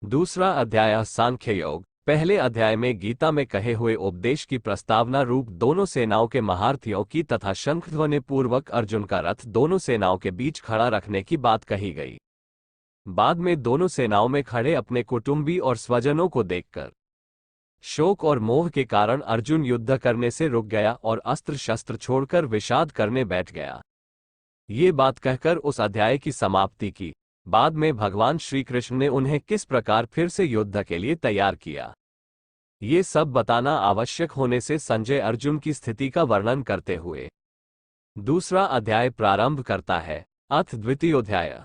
दूसरा अध्याय सांख्य योग। पहले अध्याय में गीता में कहे हुए उपदेश की प्रस्तावना रूप दोनों सेनाओं के महारथियों की तथा शंखध्वनि पूर्वक अर्जुन का रथ दोनों सेनाओं के बीच खड़ा रखने की बात कही गई। बाद में दोनों सेनाओं में खड़े अपने कुटुंबी और स्वजनों को देखकर शोक और मोह के कारण अर्जुन युद्ध करने से रुक गया और अस्त्र शस्त्र छोड़कर विषाद करने बैठ गया। ये बात कहकर उस अध्याय की समाप्ति की। बाद में भगवान श्री कृष्ण ने उन्हें किस प्रकार फिर से युद्ध के लिए तैयार किया, ये सब बताना आवश्यक होने से संजय अर्जुन की स्थिति का वर्णन करते हुए दूसरा अध्याय प्रारंभ करता है। अथ द्वितीयोऽध्याय।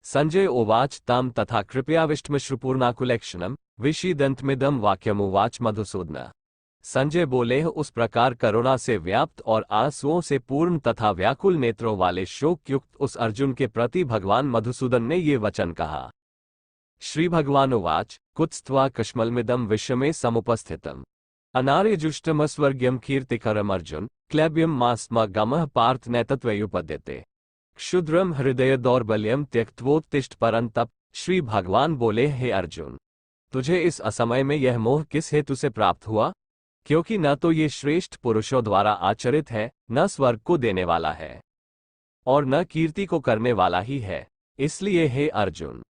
संजय उवाच तम तथा कृपयाविष्टमश्रुपूर्णाकुलेक्षणम विषीदन्तमिदं वाक्यमुवाच मधुसूदन। संजय बोले, उस प्रकार करुणा से व्याप्त और आंसुओं से पूर्ण तथा व्याकुल नेत्रों वाले शोक युक्त उस अर्जुन के प्रति भगवान मधुसूदन ने ये वचन कहा। श्री भगवान उवाच कुत्स्त्वा कश्मलमिदं विषमे समुपस्थितम् अनार्यजुष्टमस्वर्ग्यं कीर्तिकरम अर्जुन क्लैब्यम मास्म गमः पार्थ नैतत्वयुपद्यते क्षुद्रम हृदय दौर्बल्यम त्यक्त्वोत्तिष्ठ परंतप। श्री भगवान बोले, हे अर्जुन, तुझे इस असमय में यह मोह किस हेतु से प्राप्त हुआ? क्योंकि न तो ये श्रेष्ठ पुरुषों द्वारा आचरित है, न स्वर्ग को देने वाला है, और न कीर्ति को करने वाला ही है। इसलिए हे अर्जुन,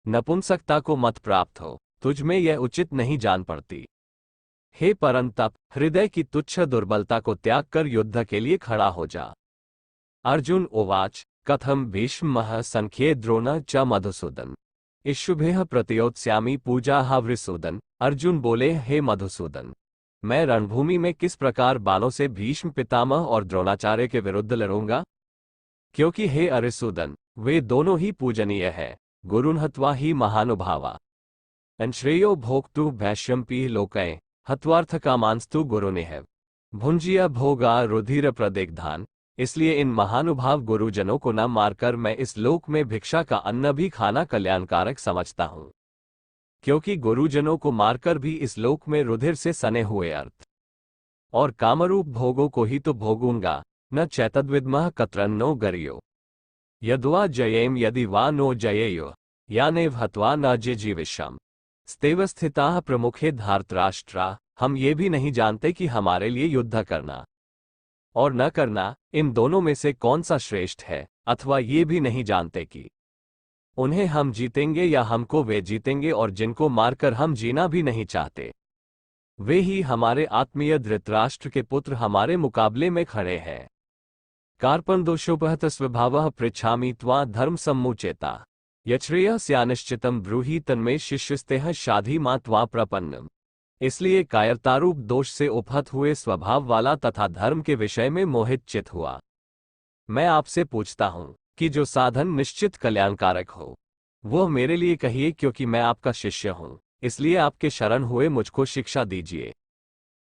नपुंसकता को मत प्राप्त हो, तुझ में यह उचित नहीं जान पड़ती। हे परंतप, हृदय की तुच्छ दुर्बलता को त्याग कर युद्ध के लिए खड़ा हो जा। अर्जुन उवाच कथम भीष्मः संख्ये द्रोण च मधुसूदन इषुभेः प्रतियोत्स्यामि पूजा हव्रिसूदन। अर्जुन बोले, हे मधुसूदन, मैं रणभूमि में किस प्रकार बाणों से भीष्म पितामह और द्रोणाचार्य के विरुद्ध लड़ूंगा? क्योंकि हे अरिसूदन, वे दोनों ही पूजनीय है। गुरुन् हत्वा ही महानुभावा अंश्रेयो भोक्तु भैष्यम्पि लोकय हत्वार्थकामांस्तु गुरुनिः भुंजिया भोगा रुधिर प्रदिग्धान। इसलिए इन महानुभाव गुरुजनों को न मारकर मैं इस लोक में भिक्षा का अन्न भी खाना कल्याणकारक समझता हूं। क्योंकि गुरुजनों को मारकर भी इस लोक में रुधिर से सने हुए अर्थ और कामरूप भोगों को ही तो भोगूंगा। न चैतद्विद्मः कत्रन्नो गरियो यद्वा जयेम यदि वा नो जयेयो यानेव हत्वा न जिजीविषम् स्तेव स्थिताः प्रमुखे धार्तराष्ट्रा। हम ये भी नहीं जानते कि हमारे लिए युद्ध करना और न करना, इन दोनों में से कौन सा श्रेष्ठ है, अथवा ये भी नहीं जानते कि उन्हें हम जीतेंगे या हमको वे जीतेंगे, और जिनको मारकर हम जीना भी नहीं चाहते, वे ही हमारे आत्मीय धृतराष्ट्र के पुत्र हमारे मुकाबले में खड़े हैं। कार्पणदोषोपहत स्वभावः पृच्छामि त्वा धर्म सम्मुचेता यच्छ्रेयस्यानिश्चितं ब्रूहि तन्मे शिष्यस्तेह शाधि मा त्वा प्रपन्नम्। इसलिए कायरतारूप दोष से उपहत हुए स्वभाव वाला तथा धर्म के विषय में मोहित चित हुआ मैं आपसे पूछता हूं कि जो साधन निश्चित कल्याणकारक हो वह मेरे लिए कहिए, क्योंकि मैं आपका शिष्य हूं। इसलिए आपके शरण हुए मुझको शिक्षा दीजिए।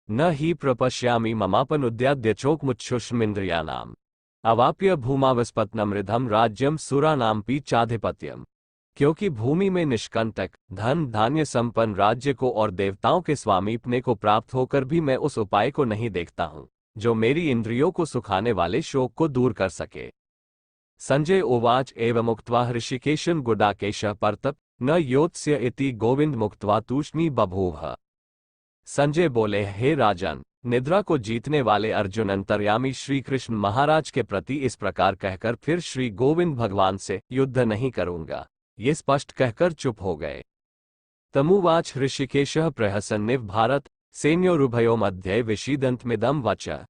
न ही प्रपश्यामि ममापनुद्याद्य चोकमुच्छुष्मिन्द्रियाणाम अवाप्य भूमावस्पत्नमृधम राज्यम सुराणामपि चाधिपत्यम। क्योंकि भूमि में निष्कंटक धन धान्य संपन्न राज्य को और देवताओं के स्वामीपने को प्राप्त होकर भी मैं उस उपाय को नहीं देखता हूं जो मेरी इंद्रियों को सुखाने वाले शोक को दूर कर सके। संजय उवाच एवमुक्त्वा हृषिकेशं गुडाकेशः परतप न योत्स्य इति गोविंद मुक्त्वा तूष्णी बभूव। संजय बोले, हे राजन, निद्रा को जीतने वाले अर्जुन अंतर्यामी श्री कृष्ण महाराज के प्रति इस प्रकार कहकर फिर श्री गोविंद भगवान से युद्ध नहीं करूंगा ये स्पष्ट कहकर चुप हो गए। तमुवाच हृषिकेशः प्रहसन्निव भारत सैन्योरुभयो मध्ये विषीदन्तमिदं वचः।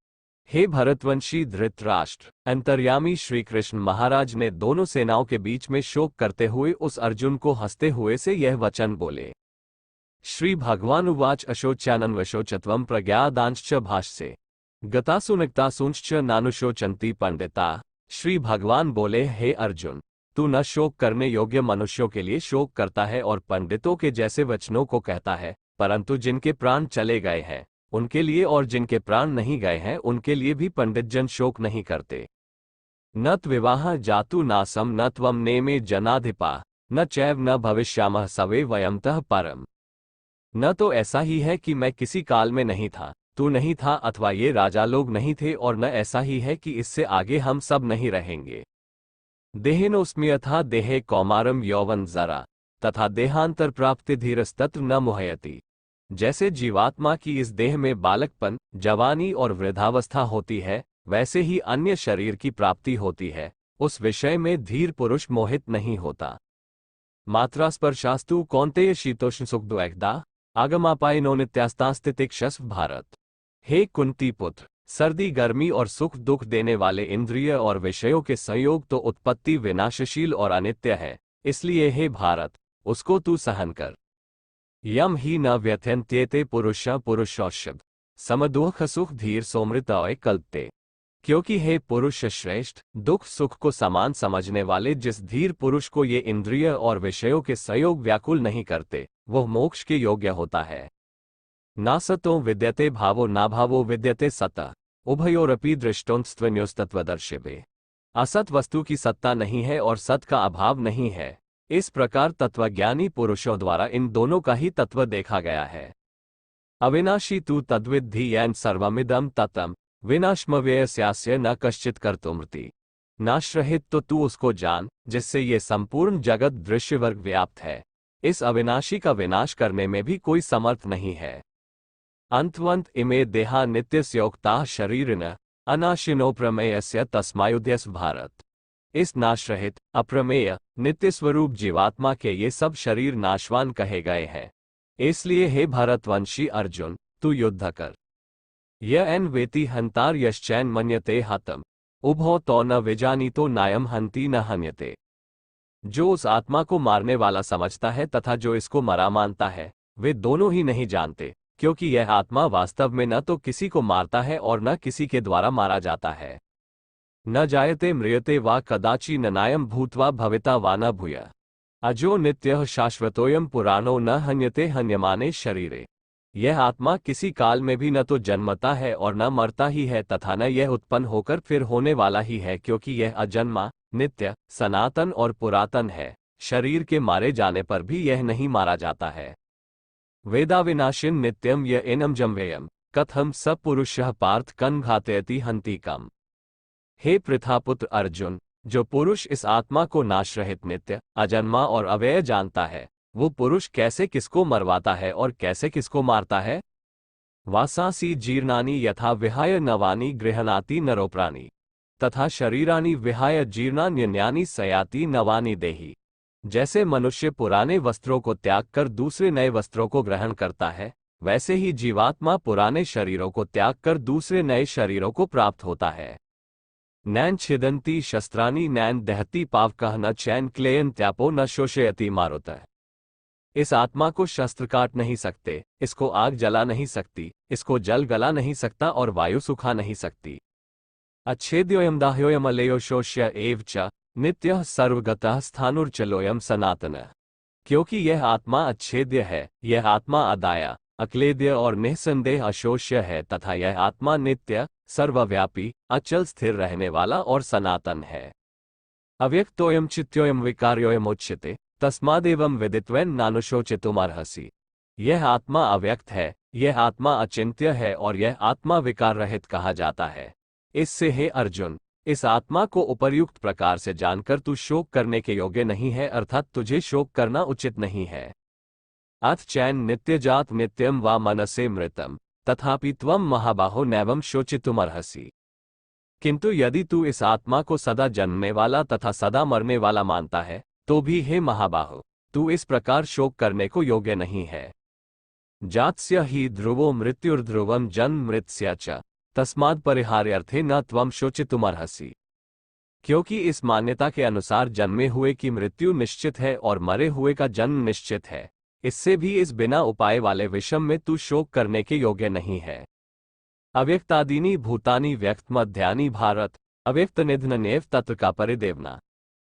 हे भरतवंशी धृतराष्ट्र, अंतर्यामी श्री कृष्ण महाराज ने दोनों सेनाओं के बीच में शोक करते हुए उस अर्जुन को हंसते हुए से यह वचन बोले। श्री भगवान उवाच अशोच्यानन्वशोचत्वं प्रज्ञादांश्च भाष्ये गतासुनक्तासूंश्च नानुशोचन्ति पंडिता। श्री भगवान बोले, हे अर्जुन, तू न शोक करने योग्य मनुष्यों के लिए शोक करता है और पंडितों के जैसे वचनों को कहता है, परंतु जिनके प्राण चले गए हैं उनके लिए और जिनके प्राण नहीं गए हैं उनके लिए भी पंडित जन शोक नहीं करते। न विवाह जातु नासम न त्वं नेमे जनाधिपा न चैव न भविष्यामः सवे वयमतः परम। न तो ऐसा ही है कि मैं किसी काल में नहीं था, तू नहीं था, अथवा ये राजा लोग नहीं थे, और न ऐसा ही है कि इससे आगे हम सब नहीं रहेंगे। देहेनोस्मि यथा देहे कौमारम यौवन जरा तथा देहांतर प्राप्ति धीरस्तत्र न मुह्यति। जैसे जीवात्मा की इस देह में बालकपन, जवानी और वृद्धावस्था होती है, वैसे ही अन्य शरीर की प्राप्ति होती है, उस विषय में धीर पुरुष मोहित नहीं होता। मात्रा स्पर्शास्तु कौन्तेय शीतोष्ण सुख द्वैकदा आगमापायनो नित्यास्तास्तितिक्षस्व भारत। हे कुंती पुत्र, सर्दी गर्मी और सुख दुख देने वाले इंद्रिय और विषयों के संयोग तो उत्पत्ति विनाशशील और अनित्य है, इसलिए हे भारत, उसको तू सहन कर। यम ही न व्यथ्यन्त्येते पुरुषौषध समदुख सुख धीर सोमृतय कल्पते। क्योंकि हे पुरुष श्रेष्ठ, दुख सुख को समान समझने वाले जिस धीर पुरुष को ये इंद्रिय और विषयों के संयोग व्याकुल नहीं करते, वह मोक्ष के योग्य होता है। ना सतो विद्यते भावो ना भावो विद्यते सतः उभयोरपि दृष्टोन्स्त्वन्योस्तत्वदर्शिवे। असत वस्तु की सत्ता नहीं है और सत का अभाव नहीं है। इस प्रकार तत्वज्ञानी पुरुषों द्वारा इन दोनों का ही तत्व देखा गया है। अविनाशी तू तद्विद्धि येन सर्वमिदं ततम विनाशमव्ययस्यास्य न कश्चित कर्तुमर्ति। नाशरहित तो तू उसको जान जिससे ये संपूर्ण जगत दृश्यवर्ग व्याप्त है। इस अविनाशी का विनाश करने में भी कोई समर्थ नहीं है। अंतवंत इमे देहा नित्यस्योक्ताः शरीरिण अनाशिनो प्रमेयस्य तस्मायुध्यस्व भारत। इस नाशरहित, अप्रमेय, नित्य स्वरूप जीवात्मा के ये सब शरीर नाशवान कहे गए हैं। इसलिए हे भारतवंशी अर्जुन, तू युद्ध कर। य एन वेति हंतार यश्चैन मन्यते हतम उभौ तो न विजानीतो नायम हंति न हन्यते। जो उस आत्मा को मारने वाला समझता है तथा जो इसको मरा मानता है, वे दोनों ही नहीं जानते, क्योंकि यह आत्मा वास्तव में न तो किसी को मारता है और न किसी के द्वारा मारा जाता है। न जायते म्रियते वा कदाचि न नायम भूत्वा भविता वा न भूय अजो नित्यः शाश्वतोयम पुराणो न हन्यते हन्यमाने शरीरे। यह आत्मा किसी काल में भी न तो जन्मता है और न मरता ही है तथा न यह उत्पन्न होकर फिर होने वाला ही है, क्योंकि यह अजन्मा, नित्य, सनातन और पुरातन है। शरीर के मारे जाने पर भी यह नहीं मारा जाता है। वेदाविनाशिन नित्यम य एनम जम्वेयम कथम स पुरुषः पार्थ कन घातयति हंतिकम। हे पृथापुत्र अर्जुन, जो पुरुष इस आत्मा को नाशरहित, नित्य, अजन्मा और अव्यय जानता है, वो पुरुष कैसे किसको मरवाता है और कैसे किसको मारता है। वासासी जीर्णानि यथा विहाय नवानि गृहणाति नरोप्राणि तथा शरीरानि विहाय जीर्णान्यन्यानि सयाति नवानि देहि। जैसे मनुष्य पुराने वस्त्रों को त्याग कर दूसरे नए वस्त्रों को ग्रहण करता है, वैसे ही जीवात्मा पुराने शरीरों को त्याग कर दूसरे नए शरीरों को प्राप्त होता है। नैन छिदन्ति शस्त्राणि नैन दहति पावकः न चैन क्लेयन त्यापो न शोषयति मारुतः। इस आत्मा को शस्त्र काट नहीं सकते, इसको आग जला नहीं सकती, इसको जल गला नहीं सकता और वायु सुखा नहीं सकती। अच्छेद्योयम दाह्योयम अलेयो शोष्य एव च नित्यः सर्वगतः स्थानुर्चलोयम सनातनः। क्योंकि यह आत्मा अच्छेद्य है, यह आत्मा अदाया, अक्लेद्य और निःसंदेह अशोष्य है तथा यह आत्मा नित्य, सर्वव्यापी, अचल स्थिर रहने वाला और सनातन है। अव्यक्तोयम चित्योयम विकार्योयम उच्यते तस्मादेवं विदित्वैन नानुशोचितुमर्हसि। यह आत्मा अव्यक्त है, यह आत्मा अचिंत्य है और यह आत्मा विकार रहित कहा जाता है। इससे हे अर्जुन, इस आत्मा को उपर्युक्त प्रकार से जानकर तू शोक करने के योग्य नहीं है, अर्थात तुझे शोक करना उचित नहीं है। अथ चैन नित्यजात नित्यम वा मनसे मृतम तथापि त्वं महाबाहो नैवं शोचितुमर्हसि। किंतु यदि तू इस आत्मा को सदा जन्मने वाला तथा सदा मरने वाला मानता है, तो भी हे महाबाहो, तू इस प्रकार शोक करने को योग्य नहीं है। जात्स्य ही ध्रुवो मृत्युर्ध्रुवम जन्म मृत्स्य च तस्माद् परिहार्यर्थे न त्वं शोचितुमर्हसि। क्योंकि इस मान्यता के अनुसार जन्मे हुए की मृत्यु निश्चित है और मरे हुए का जन्म निश्चित है, इससे भी इस बिना उपाय वाले विषम में तू शोक करने के योग्य नहीं है। अव्यक्तादीनि भूतानि व्यक्त मध्यानि भारत अव्यक्त निधननेव तत्र का परिदेवना।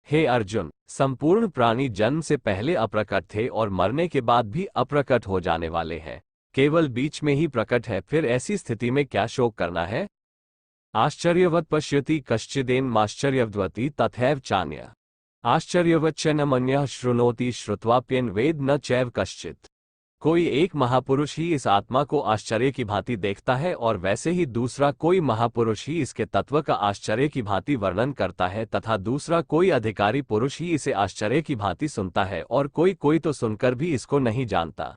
हे अर्जुन, संपूर्ण प्राणी जन्म से पहले अप्रकट थे और मरने के बाद भी अप्रकट हो जाने वाले हैं, केवल बीच में ही प्रकट है, फिर ऐसी स्थिति में क्या शोक करना है। आश्चर्यवत् पश्यति कश्चिदेनमाश्चर्यवद्वति तथैव चान्यः आश्चर्यवच्च न मन्यः शृणोति श्रुत्वाप्येन वेद न चैव कश्चित्। कोई एक महापुरुष ही इस आत्मा को आश्चर्य की भांति देखता है और वैसे ही दूसरा कोई महापुरुष ही इसके तत्व का आश्चर्य की भांति वर्णन करता है तथा दूसरा कोई अधिकारी पुरुष ही इसे आश्चर्य की भांति सुनता है और कोई कोई तो सुनकर भी इसको नहीं जानता।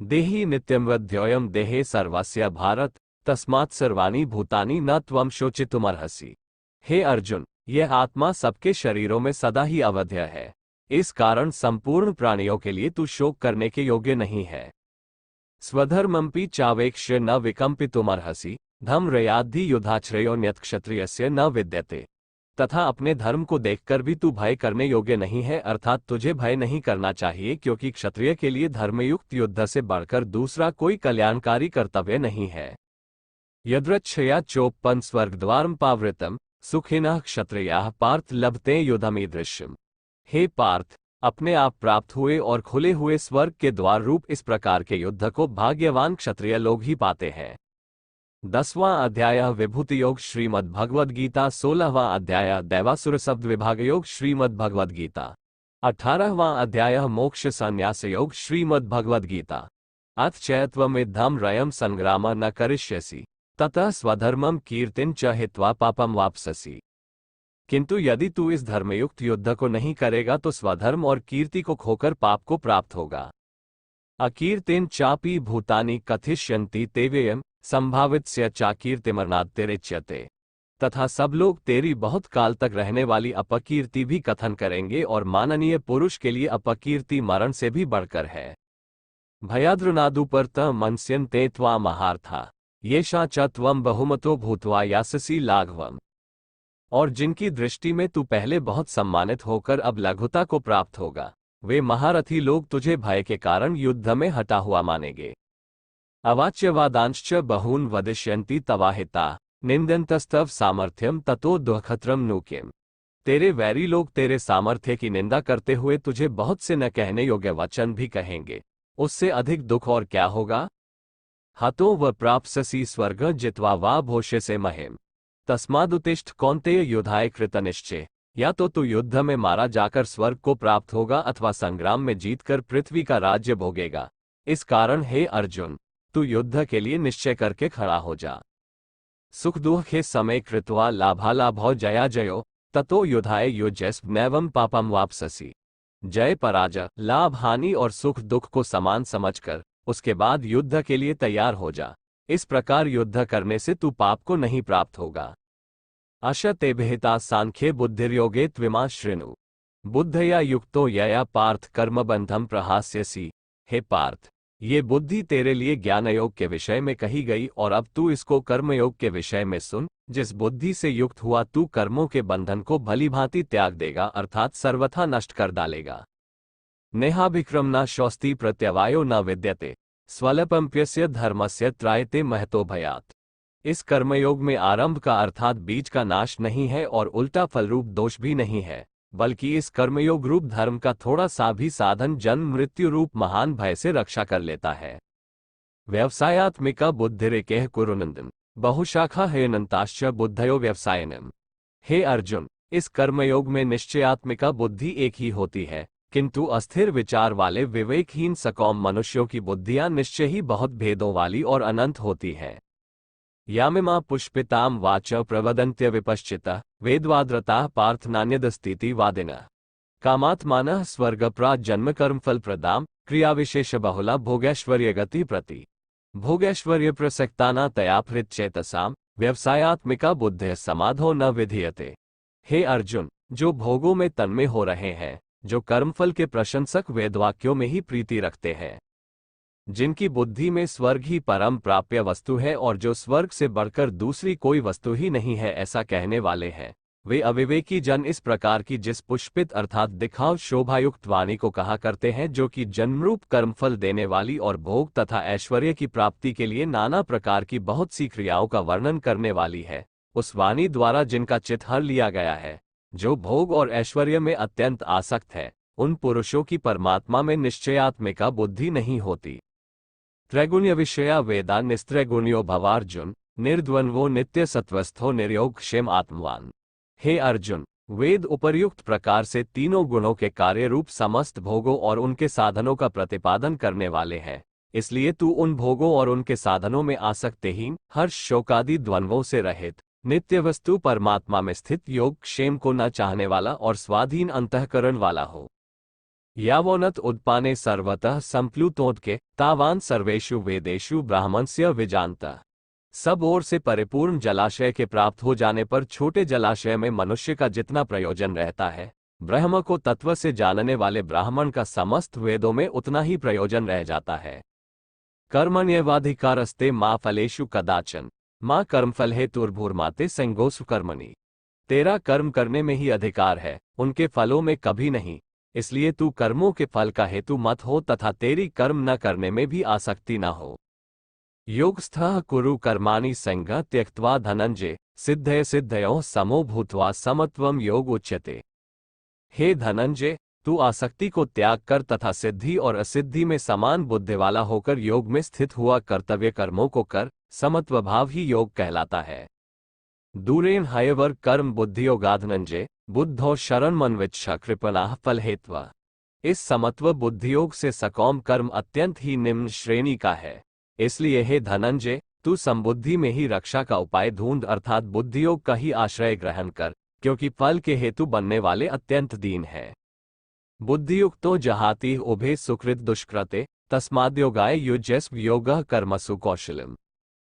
देहि नित्यमवद्योयम देहे सर्वस्य भारत तस्मात् सर्वाणि भूतानि न त्वं शोचितुमर्हसि। हे अर्जुन, यह आत्मा सबके शरीरों में सदा ही अवध्य है, इस कारण संपूर्ण प्राणियों के लिए तू शोक करने के योग्य नहीं है। स्वधर्मंपि चावेक्ष्य न विकंपितुमर्हसि धम्रयाद्धि युद्धाश्रयोन्यत क्षत्रियस्य न विद्यते। तथा अपने धर्म को देखकर भी तू भय करने योग्य नहीं है, अर्थात तुझे भय नहीं करना चाहिए, क्योंकि क्षत्रिय के लिए धर्मयुक्त युद्ध से बढ़कर दूसरा कोई कल्याणकारी कर्तव्य नहीं है। यदृच्छया चोपन स्वर्गद्वारम पावृतम सुखिनः क्षत्रियाः पार्थ लभते युद्धमीदृश्यम्। हे पार्थ, अपने आप प्राप्त हुए और खुले हुए स्वर्ग के द्वार रूप इस प्रकार के युद्ध को भाग्यवान क्षत्रिय लोग ही पाते हैं। 10वां अध्याय विभूति योग श्रीमद् भगवद गीता। 16वां अध्याय दैवासुर शब्द विभाग योग श्रीमद् भगवद गीता। 18वां अध्याय मोक्ष संन्यास योग श्रीमद् भगवद गीता। अथ चैत्वमिद्धं रयं संग्राम न करिष्यसि ततः स्वधर्मम कीर्तिं च हित्वा पापम वाप्स्यसि। किंतु यदि तू इस धर्मयुक्त युद्ध को नहीं करेगा तो स्वधर्म और कीर्ति को खोकर पाप को प्राप्त होगा। अकीर्तिं चापि भूतानि कथिष्यन्ति तेवेयं संभावितस्य चाकीर्तिमरणात्तिरिच्यते। तथा सब लोग तेरी बहुत काल तक रहने वाली अपकीर्ति भी कथन करेंगे और माननीय पुरुष के लिए अपकीर्ति मरण से भी बढ़कर है। भयाद्रनादुपर्त मनस्यन्ते त्वा महार्था येषा च त्वं बहुमतो भूत्वा यास्यसि लाघवम्। और जिनकी दृष्टि में तू पहले बहुत सम्मानित होकर अब लघुता को प्राप्त होगा, वे महारथी लोग तुझे भय के कारण युद्ध में हटा हुआ मानेंगे। अवाच्यवादांश्च बहून् वदिष्यन्ति तवाहिता निंदन्तस्तव सामर्थ्यम ततो दुःखत्रम नु किम्। तेरे वैरी लोग तेरे सामर्थ्य की निंदा करते हुए तुझे बहुत से न कहने योग्य वचन भी कहेंगे, उससे अधिक दुख और क्या होगा। हतो व प्राप्स्यसि स्वर्ग जित्वा वा भोष्यसे महीम्। तस्मादुत्तिष्ठ कौन्तेय युद्धाय कृतनिश्चय। या तो तू युद्ध में मारा जाकर स्वर्ग को प्राप्त होगा अथवा संग्राम में जीतकर पृथ्वी का राज्य भोगेगा। इस कारण हे अर्जुन, तू युद्ध के लिए निश्चय करके खड़ा हो जा। सुख दुःखे समय कृत्वा लाभालाभौ जया जयो ततो युद्धाय युज्यस्व नैवं पापम वाप्स्यसि। जय पराजय, लाभ हानि और सुख दुख को समान समझकर उसके बाद युद्ध के लिए तैयार हो जा। इस प्रकार युद्ध करने से तू पाप को नहीं प्राप्त होगा। अशते विहिता सांख्ये बुद्धिर्योगे त्विमा शृणु बुद्धया युक्तो यया पार्थ कर्मबंधम प्रहास्यसि। हे पार्थ, ये बुद्धि तेरे लिए ज्ञानयोग के विषय में कही गई और अब तू इसको कर्मयोग के विषय में सुन। जिस बुद्धि से युक्त हुआ तू कर्मों के बंधन को भलीभांति त्याग देगा, अर्थात सर्वथा नष्ट कर डालेगा। नेहाभिक्रम न शौस्ति प्रत्यवायो न विद्यते स्वल्पम्प्यस्य धर्मस्य त्रायते महतो भयात्। इस कर्मयोग में आरंभ का अर्थात बीज का नाश नहीं है और उल्टा फलरूप दोष भी नहीं है, बल्कि इस कर्मयोग रूप धर्म का थोड़ा सा भी साधन जन्म मृत्यु रूप महान भय से रक्षा कर लेता है। व्यवसायात्मिका बुद्धिरेकेह कुरुनंदन बहुशाखा हेनंताश्च बुद्धयो व्यवसायनम। हे अर्जुन, इस कर्मयोग में निश्चयात्मिका बुद्धि एक ही होती है, किंतु अस्थिर विचार वाले विवेकहीन सकौम मनुष्यों की बुद्धियां निश्चय ही बहुत भेदों वाली और अनंत होती है। यामिमा पुष्पिताम वाच प्रवदन्त्य विपश्चिता वेदवाद्रता पार्थ नान्यदस्तीति वादिनः। कामात्मानः स्वर्गप्राज जन्म कर्मफल प्रदाम क्रियाविशेष बहुला भोगैश्वर्य गति प्रति। भोगैश्वर्य प्रसक्ताना तयाफृत चेतसाम व्यवसायात्मिका बुद्धि समाधो न विधीयते। हे अर्जुन, जो भोगों में तन्मय हो रहे हैं, जो कर्मफल के प्रशंसक वेदवाक्यों में ही प्रीति रखते हैं, जिनकी बुद्धि में स्वर्ग ही परम प्राप्य वस्तु है और जो स्वर्ग से बढ़कर दूसरी कोई वस्तु ही नहीं है ऐसा कहने वाले हैं, वे अविवेकी जन इस प्रकार की जिस पुष्पित अर्थात दिखाव शोभायुक्त वाणी को कहा करते हैं, जो कि जन्मरूप कर्मफल देने वाली और भोग तथा ऐश्वर्य की प्राप्ति के लिए नाना प्रकार की बहुत सी क्रियाओं का वर्णन करने वाली है, उस वाणी द्वारा जिनका चित्त हर लिया गया है, जो भोग और ऐश्वर्य में अत्यंत आसक्त है, उन पुरुषों की परमात्मा में निश्चयात्मिका बुद्धि नहीं होती। त्रैगुण्य विषया वेदा निस्त्रैगुण्यो भवार्जुन निर्द्वंद्वो नित्य सत्वस्थो निर्योग क्षेम आत्मवान। हे अर्जुन, वेद उपर्युक्त प्रकार से तीनों गुणों के कार्य रूप समस्त भोगों और उनके साधनों का प्रतिपादन करने वाले हैं। इसलिए तू उन भोगों और उनके साधनों में आसक्तिहीन, हर्ष शोकादि द्वंद्वों से रहित, नित्य वस्तु परमात्मा में स्थित, योग क्षेम को न चाहने वाला और स्वाधीन अंतःकरण वाला हो। यावोनत उद्पाने सर्वतः संप्लुतोदके तावान सर्वेषु वेदेषु ब्राह्मणस्य विजानता। सब ओर से परिपूर्ण जलाशय के प्राप्त हो जाने पर छोटे जलाशय में मनुष्य का जितना प्रयोजन रहता है, ब्रह्म को तत्व से जानने वाले ब्राह्मण का समस्त वेदों में उतना ही प्रयोजन रह जाता है। कर्मण्येवाधिकारस्ते मा फलेषु कदाचन माँ कर्मफल हेतुर्भुर्माते संगोसु कर्मणि। तेरा कर्म करने में ही अधिकार है, उनके फलों में कभी नहीं। इसलिए तू कर्मों के फल का हेतु मत हो तथा तेरी कर्म न करने में भी आसक्ति न हो। योगस्थः कुरु कर्माणि संगः त्यक्त्वा धनंजय सिद्धय सिद्धयोः समो भूत्वा समत्वम योग उच्यते। हे धनंजय, तू आसक्ति को त्याग कर तथा सिद्धि और असिद्धि में समान बुद्धि वाला होकर योग में स्थित हुआ कर्तव्य कर्मों को कर, समत्व भाव ही योग कहलाता है। दूरेन हयवर कर्म बुद्धियोगाधनंजय बुद्धो शरण मनविच्छा कृपणाः फलहेत्वा। इस समत्व बुद्धियोग से सकौम कर्म अत्यंत ही निम्न श्रेणी का है। इसलिए हे धनंजय, तू समबुद्धि में ही रक्षा का उपाय ढूंढ अर्थात बुद्धियोग का ही आश्रय ग्रहण कर, क्योंकि फल के हेतु बनने वाले अत्यंत दीन है। बुद्धियुक्तो जहाति उभे सुकृत दुष्कृते तस्माद्योगाय युज्यस्व योगः कर्मसु कौशलम।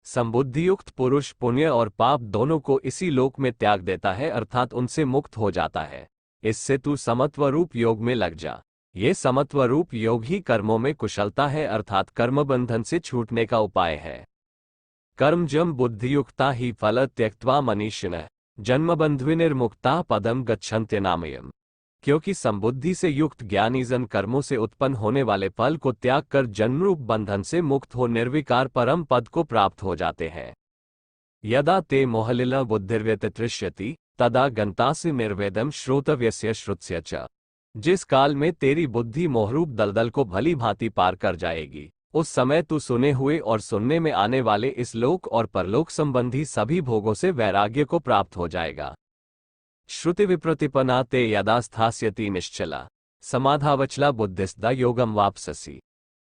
संबुद्धियुक्त पुरुष पुण्य और पाप दोनों को इसी लोक में त्याग देता है अर्थात उनसे मुक्त हो जाता है। इससे तू समत्व रूप योग में लग जा। ये समत्व रूप योग ही कर्मों में कुशलता है अर्थात कर्म बंधन से छूटने का उपाय है। कर्मजम बुद्धियुक्ता ही फल त्यक्त्वा मनीषिणः जन्मबंध्विनिर्मुक्ता पदम गच्छन्त्यनामयम्। क्योंकि संबुद्धि से युक्त ज्ञानीजन कर्मों से उत्पन्न होने वाले फल को त्याग कर जन्मरूप बंधन से मुक्त हो निर्विकार परम पद को प्राप्त हो जाते हैं। यदा ते मोहलिला बुद्धिर्व्यतितृष्यति तदा गंतासि निर्वेदम श्रोतव्यस्य श्रुत्स्य च। जिस काल में तेरी बुद्धि मोहरूप दलदल को भली भांति पार कर जाएगी, उस समय तू सुने हुए और सुनने में आने वाले इस लोक और परलोक संबंधी सभी भोगों से वैराग्य को प्राप्त हो जाएगा। श्रुति विप्रतिपन्ना ते यदा स्थास्यति निश्चला समाधावचला बुद्धिस्दा योगम वापससी।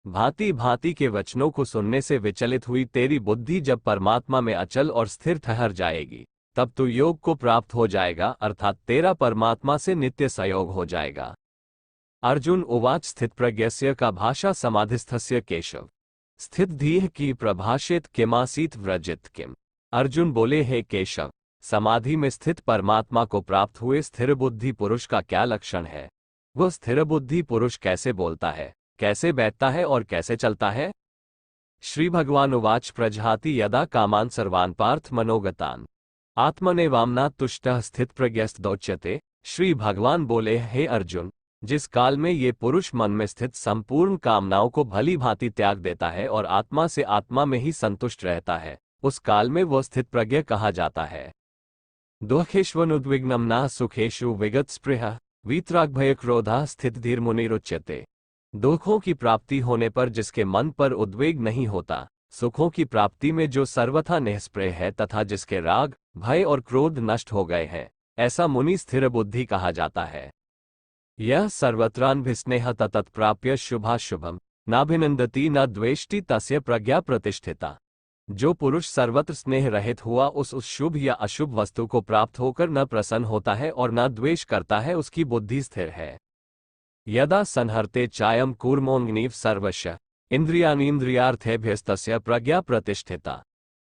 भांति भांति के वचनों को सुनने से विचलित हुई तेरी बुद्धि जब परमात्मा में अचल और स्थिर ठहर जाएगी, तब तू योग को प्राप्त हो जाएगा अर्थात तेरा परमात्मा से नित्य सहयोग हो जाएगा। अर्जुन उवाच स्थित प्रज्ञस्य का भाषा समाधिस्थस्य केशव स्थित धीः की प्रभाषित किमासीत व्रजित किम। अर्जुन बोले, हे केशव, समाधि में स्थित परमात्मा को प्राप्त हुए स्थिर बुद्धि पुरुष का क्या लक्षण है? वह स्थिर बुद्धि पुरुष कैसे बोलता है, कैसे बैठता है और कैसे चलता है? श्री भगवान उवाच प्रजहाति यदा कामान सर्वान् पार्थ मनोगतान आत्मनेवाम्ना तुष्टः स्थित प्रज्ञस्तदोच्यते। श्री भगवान बोले, हे अर्जुन, जिस काल में ये पुरुष मन में स्थित संपूर्ण कामनाओं को भली भांति त्याग देता है और आत्मा से आत्मा में ही संतुष्ट रहता है, उस काल में वह स्थित प्रज्ञ कहा जाता है। दुःखेष्वनुद्विग्नं न सुखेषु विगत स्पृहः वीतरागभय क्रोधः स्थित धीर मुनिरुच्यते। दुखों की प्राप्ति होने पर जिसके मन पर उद्वेग नहीं होता, सुखों की प्राप्ति में जो सर्वथा निःस्पृह है तथा जिसके राग, भय और क्रोध नष्ट हो गए हैं, ऐसा मुनि स्थिर बुद्धि कहा जाता है। यह सर्वत्रान्भिस्नेह तत्प्राप्य शुभाशुभम नाभिनंदति न द्वेष्टि तस्य प्रज्ञा प्रतिष्ठिता। जो पुरुष सर्वत्र स्नेह रहित हुआ उस शुभ या अशुभ वस्तु को प्राप्त होकर न प्रसन्न होता है और न द्वेष करता है, उसकी बुद्धि स्थिर है। यदा संहरते चायम कूर्मोऽग्निः सर्वस्य इंद्रियानीन्द्रियार्थेभ्यस्तस्य प्रज्ञा प्रतिष्ठिता।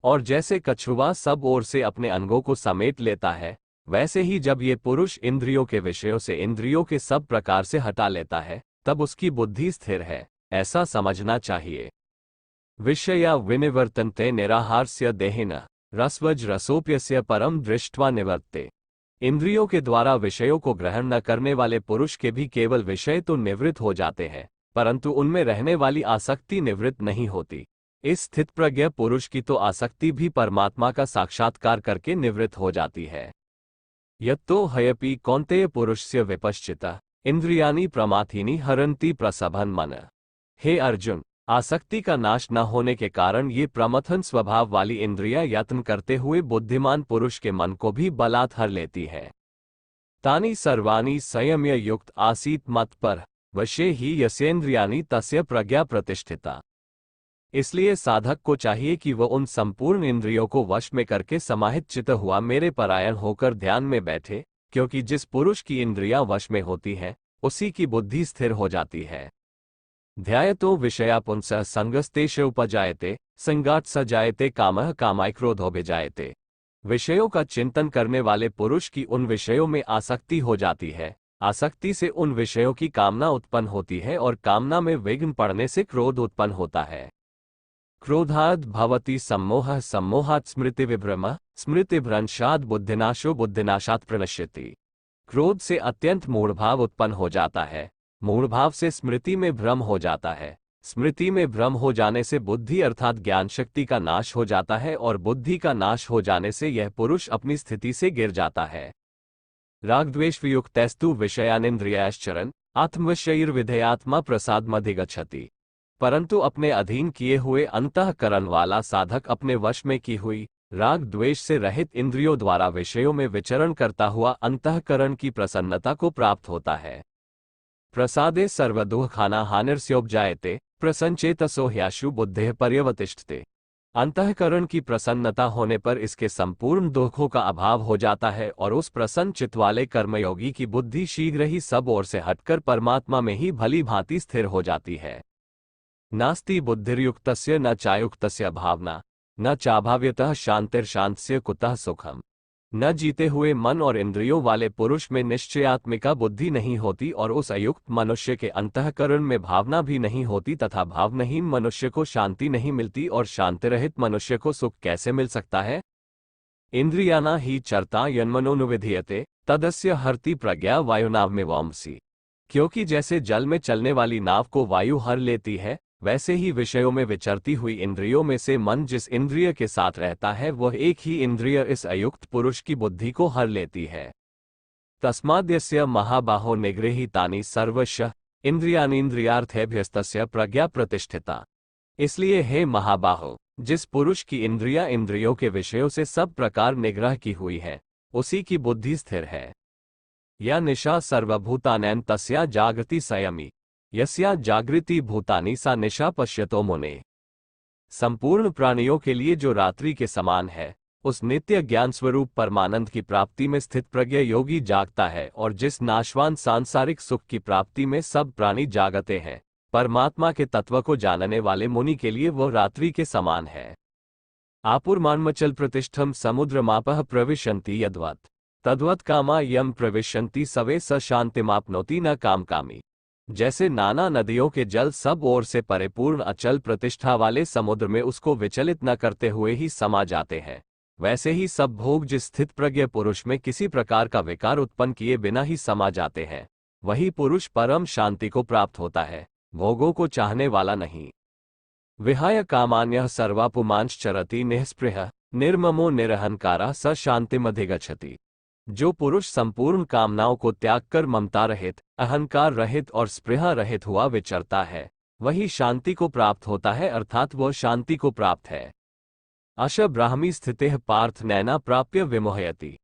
और जैसे कछुआ सब ओर से अपने अंगों को समेट लेता है, वैसे ही जब ये पुरुष इंद्रियों के विषयों से इंद्रियों के सब प्रकार से हटा लेता है, तब उसकी बुद्धि स्थिर है, ऐसा समझना चाहिए। विषया विनिवर्तन्ते निराहारस्य देहिनः रसवज रसोप्यस्य परम दृष्ट्वा निवर्ते। इंद्रियों के द्वारा विषयों को ग्रहण न करने वाले पुरुष के भी केवल विषय तो निवृत्त हो जाते हैं, परंतु उनमें रहने वाली आसक्ति निवृत्त नहीं होती। इस स्थित प्रज्ञ पुरुष की तो आसक्ति भी परमात्मा का साक्षात्कार करके निवृत्त हो जाती है। यत्तो हयपि कौन्तेय पुरुषस्य विपश्चितः इंद्रियाणि प्रमाथीनि हरन्ति प्रसभन मन। हे अर्जुन, आसक्ति का नाश न होने के कारण ये प्रमथन स्वभाव वाली इंद्रियां यत्न करते हुए बुद्धिमान पुरुष के मन को भी बलात् हर लेती है। तानि सर्वाणि संयम्य युक्त आसीत मत पर वशे ही यस्येन्द्रियाणि तस्य प्रज्ञा प्रतिष्ठिता। इसलिए साधक को चाहिए कि वह उन संपूर्ण इंद्रियों को वश में करके समाहित चित्त हुआ मेरे परायण होकर ध्यान में बैठे, क्योंकि जिस पुरुष की इंद्रियां वश में होती हैं उसी की बुद्धि स्थिर हो जाती है। ध्यायतो विषया पुंसः संगस्तेषु उपजायते संगात् स जायते कामः कामाय क्रोधोभिजायते। विषयों का चिंतन करने वाले पुरुष की उन विषयों में आसक्ति हो जाती है, आसक्ति से उन विषयों की कामना उत्पन्न होती है और कामना में विघ्न पड़ने से क्रोध उत्पन्न होता है। क्रोधाद् भवति सम्मोहः सम्मोहात् स्मृतिविभ्रमः स्मृतिभ्रंशात् बुद्धिनाशो बुद्धिनाशात् प्रणश्यति। क्रोध से अत्यंत मूढ़भाव उत्पन्न हो जाता है, मूढ़भाव से स्मृति में भ्रम हो जाता है, स्मृति में भ्रम हो जाने से बुद्धि अर्थात ज्ञान शक्ति का नाश हो जाता है और बुद्धि का नाश हो जाने से यह पुरुष अपनी स्थिति से गिर जाता है। रागद्वेष वियुक्तस्तु विषयानिन्द्रियाश्चरन् आत्मविषयैर्विधेयात्मा प्रसादमधिगच्छति। परंतु अपने अधीन किए हुए अंतःकरण वाला साधक अपने वश में की हुई राग द्वेष से रहित इंद्रियों द्वारा विषयों में विचरण करता हुआ अंतःकरण की प्रसन्नता को प्राप्त होता है। प्रसादे सर्वदुःखाना हानिर्स्योपजायते प्रसन्नचेतसो ह्याशु बुद्धेः पर्यवतिष्ठते। अंतःकरण की प्रसन्नता होने पर इसके संपूर्ण दुखों का अभाव हो जाता है और उस प्रसन्न चित्त वाले कर्मयोगी की बुद्धि शीघ्र ही सब ओर से हटकर परमात्मा में ही भली भांति स्थिर हो जाती है। नास्ति बुद्धिर्युक्तस्य न चायुक्तस्य भावना न चाभाव्यतः शांतिर्शांतस्य कुतः सुखम। न जीते हुए मन और इंद्रियों वाले पुरुष में निश्चयात्मिका बुद्धि नहीं होती और उस अयुक्त मनुष्य के अंतःकरण में भावना भी नहीं होती तथा भावनहीन मनुष्य को शांति नहीं मिलती और शांतिरहित मनुष्य को सुख कैसे मिल सकता है। इंद्रियाणा ही चरता यन्मनोनुविधीयते तदस्य हरति प्रज्ञा वायुनावमिवांसि। क्योंकि जैसे जल में चलने वाली नाव को वायु हर लेती है, वैसे ही विषयों में विचरती हुई इंद्रियों में से मन जिस इंद्रिय के साथ रहता है वह एक ही इंद्रिय इस अयुक्त पुरुष की बुद्धि को हर लेती है। तस्माद्यस्य महाबाहो निगृहीतानि सर्वशः इंद्रियाणीन्द्रियार्थेभ्यस्तस्य प्रज्ञा प्रतिष्ठिता। इसलिए हे महाबाहो, जिस पुरुष की इंद्रियां इंद्रियों के विषयों से सब प्रकार निग्रह की हुई है उसी की बुद्धि स्थिर है। या निशा सर्वभूतानैन तस्या जागृति संयमी यस्या जागृति भूतानि सा निशा पश्यतो मुने। संपूर्ण प्राणियों के लिए जो रात्रि के समान है उस नित्य ज्ञान स्वरूप परमानंद की प्राप्ति में स्थित प्रज्ञ योगी जागता है और जिस नाशवान सांसारिक सुख की प्राप्ति में सब प्राणी जागते हैं, परमात्मा के तत्व को जानने वाले मुनि के लिए वह रात्रि के समान है। आपुर्मान्मचल प्रतिष्ठम समुद्रमापः प्रविशन्ति यद्वत् तद्वत् कामा यम प्रविशन्ति सवे स शांतिमाप्नोति न कामकामी। जैसे नाना नदियों के जल सब ओर से परिपूर्ण अचल प्रतिष्ठा वाले समुद्र में उसको विचलित न करते हुए ही समा जाते हैं, वैसे ही सब भोग जिस स्थित प्रज्ञ पुरुष में किसी प्रकार का विकार उत्पन्न किए बिना ही समा जाते हैं, वही पुरुष परम शांति को प्राप्त होता है, भोगों को चाहने वाला नहीं। विहाय कामान्यः सर्वापुमांश्चरति निःस्पृहः निर्ममो निरहंकारः स शांतिमधिगच्छति। जो पुरुष संपूर्ण कामनाओं को त्याग कर ममता रहित, अहंकार रहित और स्पृहा रहित हुआ विचरता है, वही शांति को प्राप्त होता है, अर्थात वह शांति को प्राप्त है। अश ब्राह्मी स्थितेः पार्थ नैना प्राप्य विमोहयति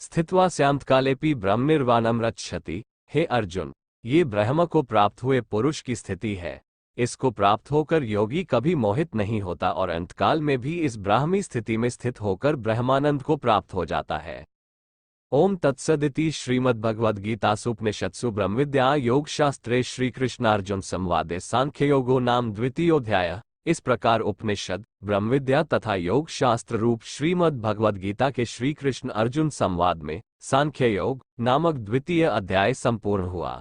स्थित्वा स्यान्तकालेपि ब्रह्मनिर्वाणं रक्षति। हे अर्जुन, ये ब्रह्म को प्राप्त हुए पुरुष की स्थिति है। इसको प्राप्त होकर योगी कभी मोहित नहीं होता और अंतकाल में भी इस ब्राह्मी स्थिति में स्थित होकर ब्रह्मानंद को प्राप्त हो जाता है। ओम तत्सदिति श्रीमद्भगवद्गीतासूपनिषत्सु ब्रह्मविद्या योगशास्त्रे श्रीकृष्णार्जुन संवादे सांख्ययोगो नाम द्वितीयोऽध्यायः। इस प्रकार उपनिषद, ब्रह्मविद्या तथा योग शास्त्र रूप श्रीमद् भगवद्गीता के श्री कृष्ण अर्जुन संवाद में सांख्य योग नामक द्वितीय अध्याय संपूर्ण हुआ।